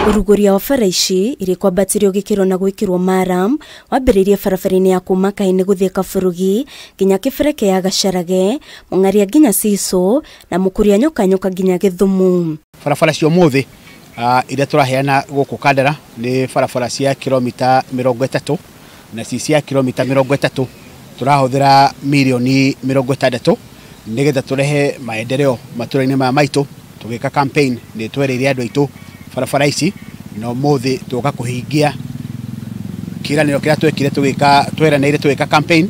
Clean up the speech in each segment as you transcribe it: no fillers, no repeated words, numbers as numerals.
Uruguria wa bara ici iri kwambatirio gikiro na gwikirwo maram wambiririe barabara-ini ya kuma Kaini guthie Kaburugi nginya Kibereke ya Gacarage Mungaria nginya Siso na Mukuria Nyoka nginya Githumu. Barabara cio muthi iria turaheana guku Kandara ni barabara cia kilomita 30 na cia kilomita 30 turahuthira milioni 60 nigetha turehe maendeleo matũra-inĩ ma maitu tugika campaign ni twereire andu aitu barabara ici no muthi tuka kuhingia kiraniro kiria twekire tweranire tugika campaign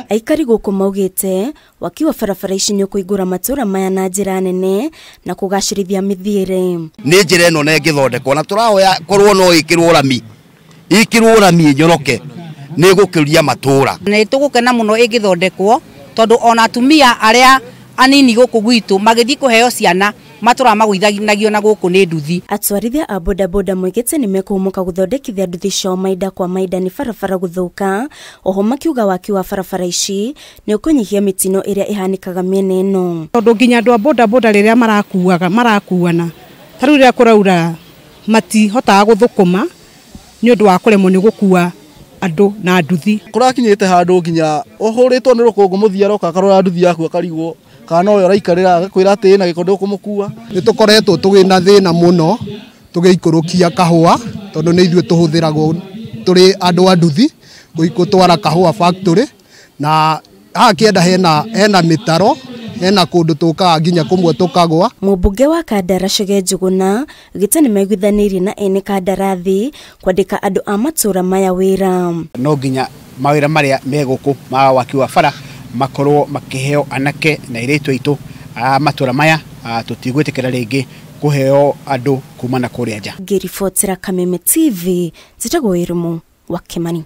aikari guku maugite waki wa barabara ici ni kuigura matura maya na njira nene na kugacirithia mithiire ni njira ino na ngithondekwo na turahoya korwo no ikirwo rami nyoroke ni gukiria matura ni tugukena muno ingithondekwo tondu ona atumia aria anini guku gwitu magithii kuheo ciana matura magwithagio na guku ni nduthi. Atwarithia a bodaboda moigite ni mekumuka guthondekithia nduthi cio maida kwa maida ni barabara guthuka. Oho makiuga waki wa barabara ici ni ukunyihia mitino iria ihanikaga miena ino tondu nginya andu a bodaboda riria marakuana tariu riria kuraura matihotaga guthukuma ni undu wa kuremwo ni gukua andu na nduthi. Kurakinyite handu nginya uhuritwo ni rukungu muthiara ukakarora nduthi yaku akarigwo kana uyo raikarira agakwira ati na gikondo kumukua. Nitukoretwo tugina thina muno tugiikurukia kahua tondu ni ithue tuhuthiragwo turi andu a nduthi guikutwara kahua factory na akienda hena mitaro hena kundu tukaga nginya kumwe tukagwa. Mubunge wa Kandara Chege Njuguna gite ni megwithanirie na ene kandarathi kwandika andu a matura maya wira no nginya mawira maria meguku ma waki wa bara makorwo makiheo anake na iretu aitu matura maya tutigwitikira ringi kuheo andu kuma na kuria nja. Ngiribotera Kameme TV zitagwo Irumu wa Kimani.